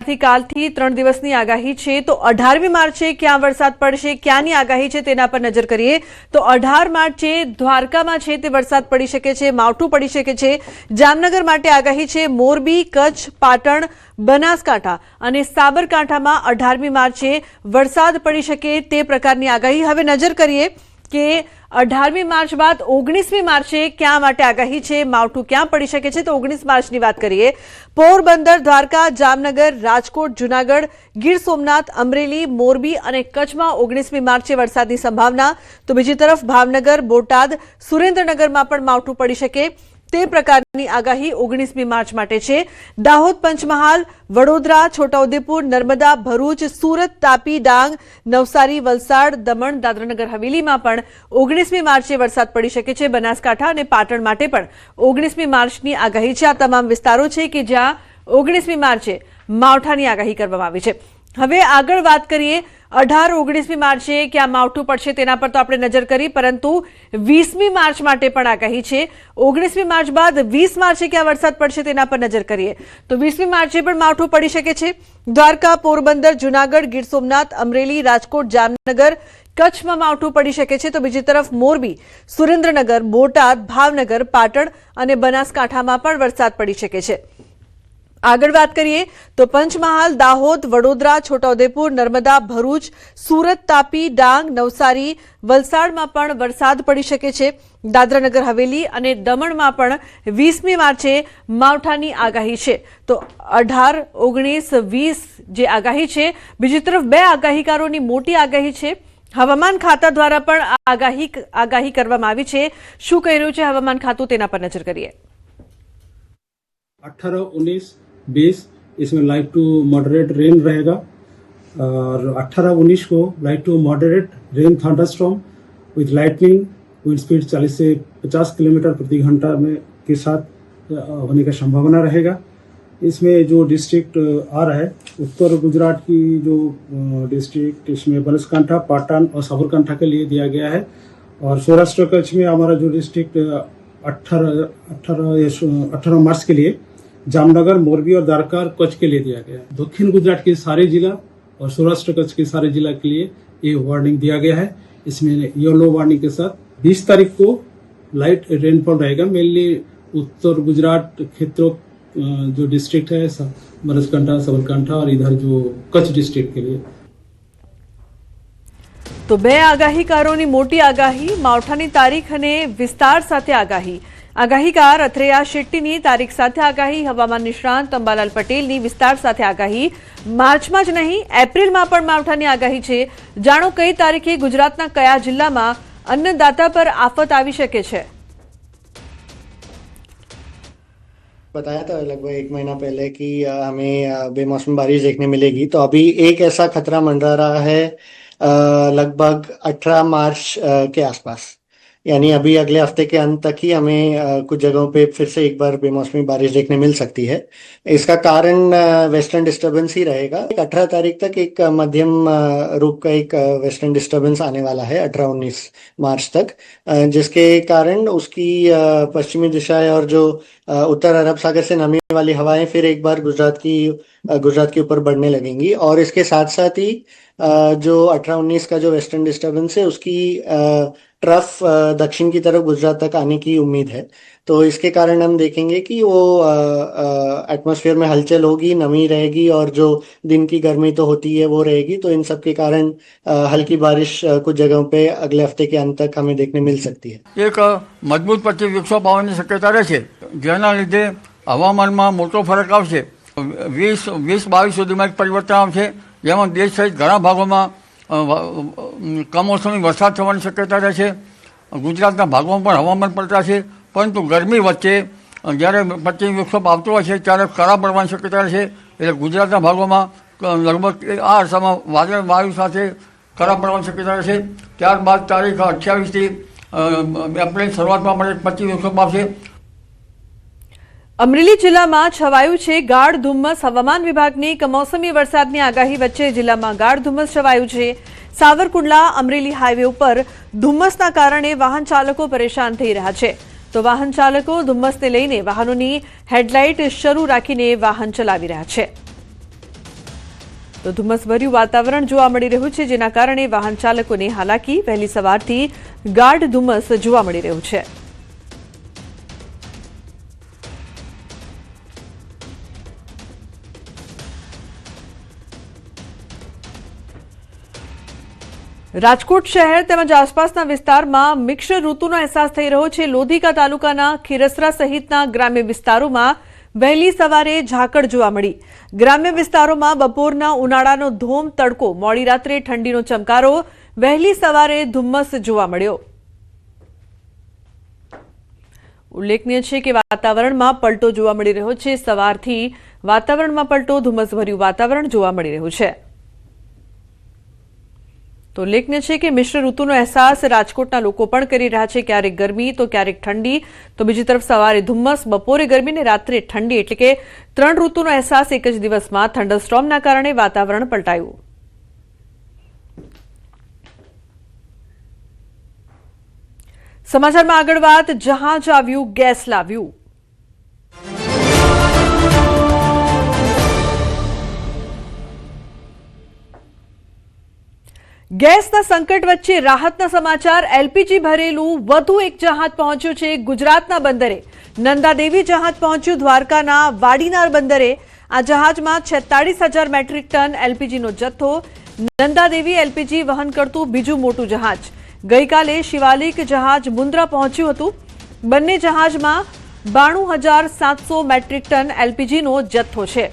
કાલથી 3 દિવસની આગાહી છે તો 18મી માર્ચે ક્યાં વરસાદ પડશે ક્યાંની આગાહી છે તેના પર નજર કરીએ તો 18 માર્ચે દ્વારકામાં છે તે વરસાદ પડી શકે છે, માવઠું પડી શકે છે। જામનગર માટે આગાહી છે, મોરબી, કચ્છ, પાટણ, બનાસકાંઠા અને સાબરકાંઠામાં 18મી માર્ચે વરસાદ પડી શકે તે પ્રકારની આગાહી। હવે નજર કરીએ કે 18મી માર્ચ બાદ 19મી માર્ચે ક્યાં માટે આગાહી છે, માવઠું ક્યાં પડી શકે છે। તો 19 માર્ચની વાત કરીએ, પોરબંદર, દ્વારકા, જામનગર, રાજકોટ, જૂનાગઢ, ગીર સોમનાથ, અમરેલી, મોરબી અને કચ્છમાં 19મી માર્ચે વરસાદની સંભાવના। તો બીજી તરફ ભાવનગર, બોટાદ, સુરેન્દ્રનગરમાં પણ માવઠું પડી શકે તે પ્રકારની આગાહી 19મી માર્ચ માટે છે। દાહોદ, પંચમહાલ, વડોદરા, છોટાઉદેપુર, નર્મદા, ભરૂચ, સુરત, તાપી, ડાંગ, નવસારી, વલસાડ, દમણ, દાદરાનગર હવેલીમાં પણ 19મી માર્ચે વરસાદ પડી શકે છે। બનાસકાંઠા અને પાટણ માટે પણ 19મી માર્ચની આગાહી છે। આ તમામ વિસ્તારો છે કે જ્યાં 19મી માર્ચે માવઠાની આગાહી કરવામાં આવી છે। હવે આગળ વાત કરીએ 18-19મી માર્ચે ક્યાં માવઠું પડશે તેના પર તો આપણે નજર કરી, પરંતુ 20મી માર્ચ માટે પણ આગાહી છે। 19મી માર્ચ બાદ 20 માર્ચે ક્યાં વરસાદ પડશે તેના પર નજર કરીએ તો 20મી માર્ચે પણ માવઠું પડી શકે છે। દ્વારકા, પોરબંદર, જૂનાગઢ, ગીર સોમનાથ, અમરેલી, રાજકોટ, જામનગર, કચ્છમાં માવઠું પડી શકે છે। તો બીજી તરફ મોરબી, સુરેન્દ્રનગર, બોટાદ, ભાવનગર, પાટણ અને બનાસકાંઠામાં પણ વરસાદ પડી શકે છે। આગળ વાત કરીએ તો પંચમહાલ, દાહોદ, વડોદરા, છોટાઉદેપુર, નર્મદા, ભરૂચ, સુરત, તાપી, ડાંગ, નવસારી, વલસાડમાં પણ વરસાદ પડી શકે છે। દાદરાનગર હવેલી અને દમણમાં પણ 20મી માર્ચે માવઠાની આગાહી છે। તો 18, 19, 20 જે આગાહી છે। બીજી તરફ બે આગાહીકારોની મોટી આગાહી છે। હવામાન ખાતા દ્વારા પણ આગાહી કરવામાં આવી છે। શું કહી રહ્યું છે હવામાન ખાતું તેના પર નજર કરીએ। 18, 19, 20 इसमें लाइट टू मॉडरेट रेन रहेगा और 18-19 को light to moderate rain thunderstorm with lightning wind speed 40 से 50 किलोमीटर प्रति घंटा में के साथ होने का संभावना रहेगा। इसमें जो डिस्ट्रिक्ट आ रहा है उत्तर गुजरात की जो डिस्ट्रिक्ट इसमें बनासकांठा, पाटन और साबरकांठा के लिए दिया गया है और सौराष्ट्र कच्छ में हमारा जो डिस्ट्रिक्ट 18 मार्च के लिए जामनगर, मोरबी और द्वारका और कच्छ के लिए दिया गया है। दक्षिण गुजरात के सारे जिला और सौराष्ट्र कच्छ के सारे जिला के लिए ये वार्निंग दिया गया है। इसमें येलो वार्निंग के साथ 20 तारीख को लाइट रेनफॉल रहेगा। मेनली उत्तर गुजरात क्षेत्रों जो डिस्ट्रिक्ट है बनासकांठा, साबरकांठा और इधर जो कच्छ डिस्ट्रिक्ट के लिए। તો બે આગાહીકારોની મોટી આગાહી, માવઠાની તારીખ અને વિસ્તાર સાથે આગાહી। આગાહીકાર અથરેયા શેટ્ટીની તારીખ સાથે આગાહી, હવામાન નિષ્ણાંત અંબાલાલ પટેલની વિસ્તાર સાથે આગાહી। માર્ચમાં જ નહીં એપ્રિલમાં પણ માવઠાની આગાહી છે। જાણો કઈ તારીખે ગુજરાતના કયા જિલ્લામાં અન્નદાતા પર આફત આવી શકે છે। बताया था लगभग 1 महीना पहले कि हमें बेमौसमी बारिश देखने मिलेगी। तो अभी एक ऐसा खतरा मंडरा रहा है लगभग 18 मार्च के आसपास, यानी अभी अगले हफ्ते के अंत तक ही हमें कुछ जगहों पे फिर से एक बार बेमौसमी बारिश देखने मिल सकती है। इसका कारण वेस्टर्न डिस्टर्बेंस ही रहेगा। 18 तारीख तक एक मध्यम रूप का एक वेस्टर्न डिस्टर्बेंस आने वाला है 18-19 मार्च तक, जिसके कारण उसकी पश्चिमी दिशाएं और जो उत्तर अरब सागर से नमी वाली हवाएं फिर एक बार गुजरात के ऊपर बढ़ने लगेंगी। और इसके साथ साथ ही जो 18-19 का जो वेस्टर्न डिस्टर्बेंस है उसकी ट्रफ दक्षिण की तरफ गुजरात तक आने की उम्मीद है। तो इसके कारण हम देखेंगे कि वो एटमॉस्फेयर में हलचल होगी, नमी रहेगी और जो दिन की गर्मी तो होती है वो रहेगी। तो इन सब के कारण हल्की बारिश कुछ जगहों पे अगले हफ्ते के अंत तक हमें देखने मिल सकती है। एक मजबूत पट्टी विकसवा पावવાની શક્યતા રહેશે, જેના લીધે હવામાનમાં મોટો ફરક આવશે। 20-22 સુધીમાં એક પરિવર્તન આવશે, જેમાં દેશ સહિત ઘણા ભાગોમાં કમોસમી વરસાદ થવાની શક્યતા રહેશે। ગુજરાતના ભાગોમાં પણ હવામાન પલટાશે, પરંતુ ગરમી વચ્ચે જ્યારે પશ્ચિમ વિક્ષોભ આવતો હોય છે ત્યારે કરા પડવાની શક્યતા રહેશે। એટલે ગુજરાતના ભાગોમાં લગભગ આ અરસામાં વાદળ વાયુ સાથે કરા પડવાની શક્યતા રહેશે। ત્યારબાદ તારીખ 28થી એપ્રિલ શરૂઆતમાં પણ એક પશ્ચિમ વિક્ષોભ આવશે। અમરેલી જિલ્લામાં છવાયું છે ગાઢ ધુમ્મસ। હવામાન વિભાગની કમોસમી વરસાદની આગાહી વચ્ચે જિલ્લામાં ગાઢ ધુમ્મસ છવાયું છે। સાવરકુંડલા અમરેલી હાઈવે ઉપર ધુમ્મસના કારણે વાહન ચાલકો પરેશાન થઈ રહ્યા છે। તો વાહન ચાલકો ધુમ્મસને લઈને વાહનોની હેડલાઇટ શરૂ રાખીને વાહન ચલાવી રહ્યા છે। તો ધુમ્મસભર્યું વાતાવરણ જોવા મળી રહ્યું છે, જેના કારણે વાહન ચાલકોને હાલાકી. વહેલી સવારથી ગાઢ ધુમ્મસ જોવા મળી રહ્યું છે. રાજકોટ શહેર તેમજ આસપાસના વિસ્તારમાં મિશ્ર ઋતુનો અહેસાસ થઈ રહ્યો છે. લોધિકા તાલુકાના ખીરસરા સહિતના ગ્રામ્ય વિસ્તારોમાં વહેલી સવારે ઝાકળ જોવા મળી. ગ્રામ્ય વિસ્તારોમાં બપોરના ઉનાળાનો ધોમ તડકો, મોડી રાત્રે ઠંડીનો ચમકારો, વહેલી સવારે ધુમ્મસ જોવા મળ્યો. ઉલ્લેખનીય છે કે વાતાવરણમાં પલટો જોવા મળી રહ્યો છે. સવારથી વાતાવરણમાં પલટો, ધુમ્મસભર્યું વાતાવરણ જોવા મળી રહ્યું છે. તો ઉલ્લેખનીય છે કે મિશ્ર ઋતુનો અહેસાસ રાજકોટના લોકો પણ કરી રહ્યા છે. ક્યારેક ગરમી તો ક્યારેક ઠંડી, તો બીજી તરફ સવારે ધુમ્મસ, બપોરે ગરમી ને રાત્રે ઠંડી, એટલે કે 3 ઋતુનો અહેસાસ એક જ દિવસમાં. થંડરસ્ટોર્મના કારણે વાતાવરણ પલટાયું. સમાચારમાં આગળ વાત, જહાજ આવ્યું, ગેસ લાવ્યું. ગેસના સંકટ વચ્ચે રાહતના સમાચાર. એલપીજી ભરેલું વધુ એક જહાજ પહોંચ્યું છે ગુજરાતના બંદરે. નંદાદેવી જહાજ પહોંચ્યું દ્વારકાના વાડીનાર બંદરે. આ જહાજમાં 46,000 મેટ્રિક ટન એલપીજીનો જથ્થો. નંદાદેવી એલપીજી વહન કરતું બીજું મોટું જહાજ. ગઈકાલે શિવાલિક જહાજ મુન્દ્રા પહોંચ્યું હતું. બંને જહાજમાં 92,700 મેટ્રિક ટન એલપીજીનો જથ્થો છે.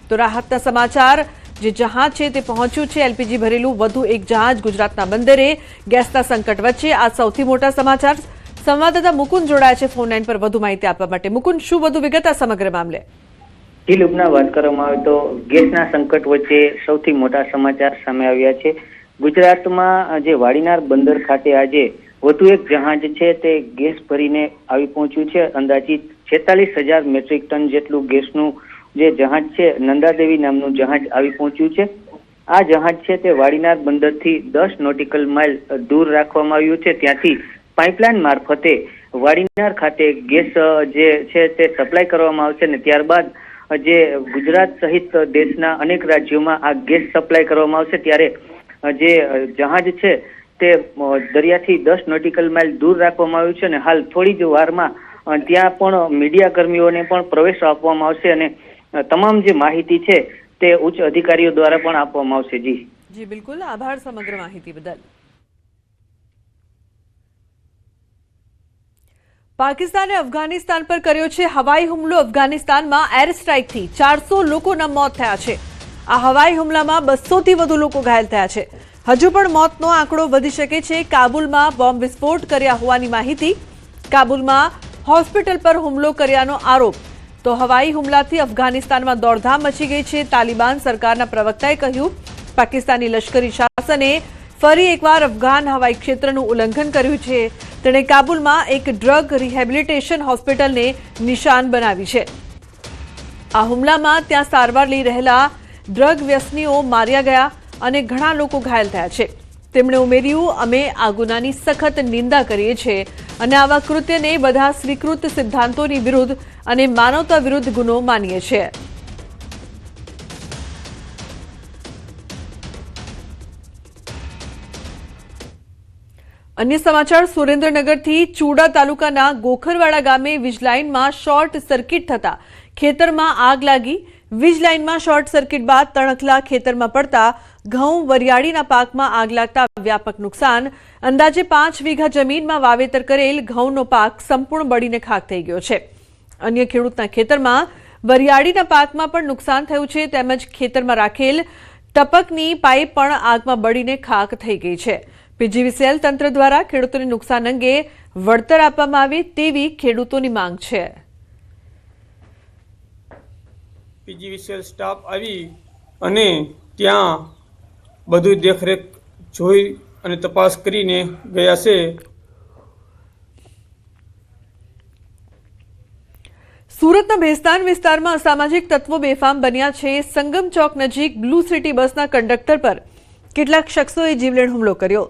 તો રાહતના સમાચાર, જે જહાજ છે તે પહોંચ્યું છે એલપીજી ભરેલું વધુ એક જહાજ ગુજરાતના બંદરે. ગેસના સંકટ વચ્ચે આ સૌથી મોટા સમાચાર. સંવાદદાતા મુકુંદ જોડાયા છે ફોન લાઈન પર વધુ માહિતી આપવા માટે. મુકુંદ, શું વધુ વિગત આ સમગ્ર મામલે? જી લુબના, વાત કરવામાં આવે તો ગેસના સંકટ વચ્ચે સૌથી મોટા સમાચાર સામે આવ્યા છે. ગુજરાતમાં જે વાડીનાર બંદર ખાતે આજે વધુ એક જહાજ છે તે ગેસ ભરીને આવી પહોંચ્યું છે. અંદાજિત 46,000 મેટ્રિક ટન જેટલું ગેસનું જે જહાજ છે, નંદાદેવી નામનું જહાજ આવી પહોંચ્યું છે. આ જહાજ છે તે વાડીનાર બંદરથી 10 નોટિકલ માઇલ દૂર રાખવામાં આવ્યું છે. ત્યાંથી પાઇપલાઇન મારફતે વાડીનાર ખાતે ગેસ જે છે તે સપ્લાય કરવામાં આવશે અને ત્યારબાદ જે ગુજરાત સહિત દેશના અનેક રાજ્યોમાં આ ગેસ સપ્લાય કરવામાં આવશે. ત્યારે જે જહાજ છે તે દરિયાથી 10 નોટિકલ માઇલ દૂર રાખવામાં આવ્યું છે અને હાલ થોડી જ વારમાં ત્યાં પણ મીડિયા કર્મીઓને પણ પ્રવેશ આપવામાં આવશે અને તમામ જે માહિતી છે તે ઉચ્ચ અધિકારીઓ દ્વારા પણ આપવામાં આવશે. જી બિલકુલ, આભાર સમગ્ર માહિતી બદલ. પાકિસ્તાને અફઘાનિસ્તાન પર કર્યો છે હવાઈ હુમલો. અફઘાનિસ્તાનમાં એર સ્ટ્રાઇકથી 400 લોકોના મોત થયા છે. આ હવાઈ હુમલામાં 200થી વધુ લોકો ઘાયલ થયા છે. હજુ પણ મોતનો આંકડો વધી શકે છે. કાબુલમાં બોમ્બ વિસ્ફોટ કર્યા હોવાની માહિતી. કાબુલમાં હોસ્પિટલ પર હુમલો કર્યાનો આરોપ. તો હવાઈ હુમલાથી અફઘાનિસ્તાનમાં દોડધામ મચી ગઈ છે. તાલિબાન સરકારના પ્રવક્તાએ કહ્યું, પાકિસ્તાની લશ્કરી શાસને ફરી એકવાર અફઘાન હવાઈ ક્ષેત્રનું ઉલ્લંઘન કર્યું છે. તેણે કાબુલમાં એક ડ્રગ રિહેબિલિટેશન હોસ્પિટલને નિશાન બનાવી છે. આ હુમલામાં ત્યાં સારવાર લઈ રહેલા ડ્રગ વ્યસનીઓ માર્યા ગયા અને ઘણા લોકો ઘાયલ થયા છે. તેમણે ઉમેર્યું, અમે આ ગુનાની સખત નિંદા કરીએ છીએ અને આવા કૃત્યને બધા સ્વીકૃત સિદ્ધાંતોની વિરુદ્ધ અને માનવતા વિરુદ્ધ ગુનો માનીએ છીએ. અન્ય સમાચાર, સુરેન્દ્રનગરથી ચૂડા તાલુકાના ગોખરવાડા ગામે વીજલાઇનમાં શોર્ટ સર્કિટ થતા ખેતરમાં આગ લાગી. વીજલાઇનમાં શોર્ટ સર્કિટ બાદ તણખલા ખેતરમાં પડતા ઘઉં વરિયાળીના પાકમાં આગ લાગતા વ્યાપક નુકસાન. અંદાજે 5 વીઘા જમીનમાં વાવેતર કરેલ ઘઉંનો પાક સંપૂર્ણ બળીને ખાક થઈ ગયો છે. અન્ય ખેડૂતના ખેતરમાં વરિયાળીના પાકમાં પણ નુકસાન થયું છે. તેમજ ખેતરમાં રાખેલ ટપકની પાઇપ પણ આગમાં બળીને ખાક થઈ ગઈ છે. પીજીવીસીએલ તંત્ર દ્વારા ખેડૂતોને નુકસાન અંગે વળતર આપવામાં આવે તેવી ખેડૂતોની માંગ છે. પીજીવીસીએલ સ્ટાફ આવી અને ત્યાં બધું દેખરેખ જોઈ અને તપાસ કરીને ગયા છે. સુરતના ભેસ્તાન વિસ્તારમાં અસામાજિક તત્વો બેફામ બન્યા છે. સંગમ ચોક નજીક બ્લુ સિટી બસના કંડક્ટર પર કેટલાક શખ્સોએ જીવલેણ હુમલો કર્યો.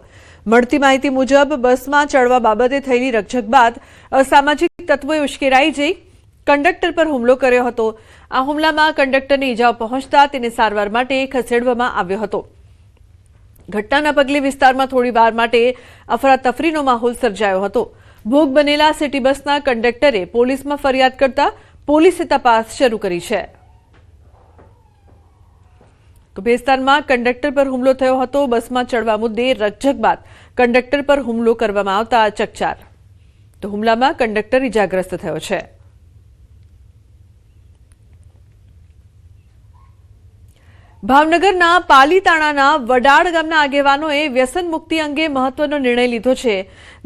મળતી માહિતી મુજબ બસમાં ચડવા બાબતે થયેલી રકઝક બાદ અસામાજિક તત્વોએ ઉશ્કેરાઈ જઈ કંડક્ટર પર હુમલો કર્યો હતો. આ હુમલામાં કંડક્ટરને ઈજાઓ પહોંચતા તેને સારવાર માટે ખસેડવામાં આવ્યો હતો. ઘટનાના પગલે વિસ્તારમાં થોડીવાર માટે અફરાતફરીનો માહોલ સર્જાયો હતો. ભોગ બનેલા સિટી બસના કંડક્ટરે પોલીસમાં ફરિયાદ કરતા પોલીસે તપાસ શરૂ કરી છે. તો ભેસ્તાનમાં કંડક્ટર પર હુમલો થયો હતો. બસમાં ચડવા મુદ્દે રકઝક બાદ કંડક્ટર પર હુમલો કરવામાં આવતા ચકચાર. તો હુમલામાં કંડક્ટર ઇજાગ્રસ્ત થયો છે. ભાવનગરના પાલીતાણાના વડાળ ગામના આગેવાનોએ વ્યસન મુક્તિ અંગે મહત્વનો નિર્ણય લીધો છે.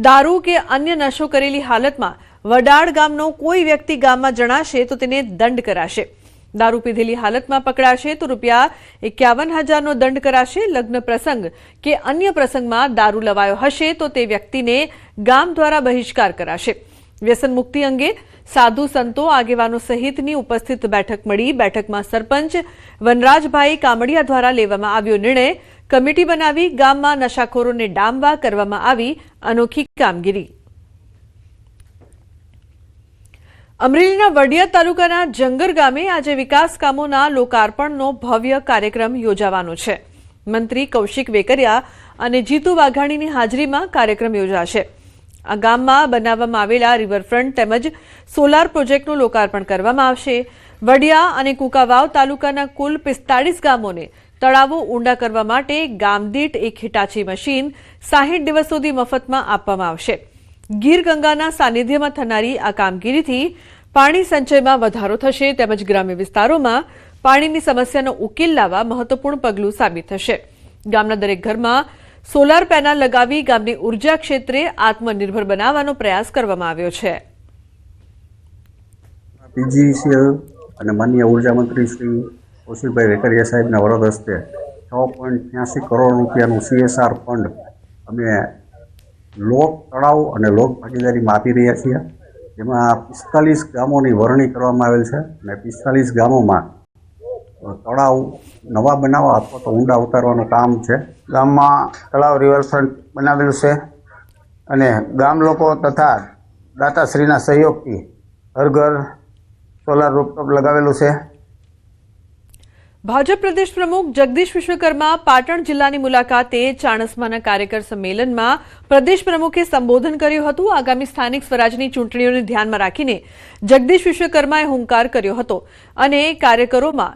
દારૂ કે અન્ય નશો કરેલી હાલતમાં વડાળ ગામનો કોઈ વ્યક્તિ ગામમાં જણાશે તો તેને દંડ કરાશે. દારૂ પીધેલી હાલતમાં પકડાશે તો ₹51,000નો દંડ કરાશે. લગ્ન પ્રસંગ કે અન્ય પ્રસંગમાં દારૂ લવાયો હશે તો તે વ્યક્તિને ગામ દ્વારા બહિષ્કાર કરાશે. વ્યસન મુક્તિ અંગે સાધુ સંતો આગેવાનો સહિતની ઉપસ્થિત બેઠક મળી. બેઠકમાં સરપંચ વનરાજભાઈ કામડિયા દ્વારા લેવામાં આવ્યો નિર્ણય. કમિટી બનાવી ગામમાં નશાખોરોને ડામવા કરવામાં આવી અનોખી કામગીરી. અમરેલીના વડિયા તાલુકાના જંગર ગામે આજે વિકાસ કામોના લોકાર્પણનો ભવ્ય કાર્યક્રમ યોજાવાનો છે. મંત્રી કૌશિક વેકરિયા અને જીતુ વાઘાણીની હાજરીમાં કાર્યક્રમ યોજાશે. આ ગામમાં બનાવવામાં આવેલા રિવરફ્રન્ટ તેમજ સોલાર પ્રોજેક્ટનું લોકાર્પણ કરવામાં આવશે. વડિયા અને કુંકાવાવ તાલુકાના કુલ 45 ગામોને તળાવો ઊંડા કરવા માટે ગામદીઠ એક હિટાચી મશીન 60 દિવસ સુધી મફતમાં આપવામાં આવશે. ગીર ગંગાના સાનિધ્યમાં થનારી આ કામગીરીથી પાણી સંચયમાં વધારો થશે તેમજ ગ્રામ્ય વિસ્તારોમાં પાણીની સમસ્યાનો ઉકેલ લાવવા મહત્વપૂર્ણ પગલું સાબિત થશે. ગામના દરેક ઘરમાં સોલાર પેનલ લગાવી ગામને ઉર્જા ક્ષેત્રે આત્મનિર્ભર બનાવવાનો પ્રયાસ કરવામાં આવ્યો છે. પીજીવીસીએલ અને માનનીય ઉર્જા મંત્રી શ્રી કૌશિકભાઈ વેકરિયા સાહેબના વરદ હસ્તે 6.83 કરોડ રૂપિયાનું CSR ફંડ અમે લોક તળાવ અને લોક ભાગીદારીમાં આપી રહ્યા છીએ. જેમાં 45 ગામોની વરણી કરવામાં આવેલ છે અને 45 ગામોમાં તળાવ નવા બનાવવા અથવા તો ઊંડા ઉતારવાનું કામ છે. ગામમાં તળાવ રિવરફ્રન્ટ બનાવેલું છે અને ગામ લોકો તથા દાતાશ્રીના સહયોગથી હર ઘર સોલાર રૂફટોપ લગાવેલું છે. ભાજપ પ્રદેશ પ્રમુખ જગદીશ વિશ્વકર્મા પાટણ જિલ્લાની મુલાકાતે ચાણસ્માના કાર્યકર સંમેલનમાં પ્રદેશ પ્રમુખે સંબોધન કર્યું હતું. આગામી સ્થાનિક સ્વરાજની ચૂંટણીઓને ધ્યાનમાં રાખીને જગદીશ વિશ્વકર્માએ હુંકાર કર્યો હતો અને કાર્યકરોમાં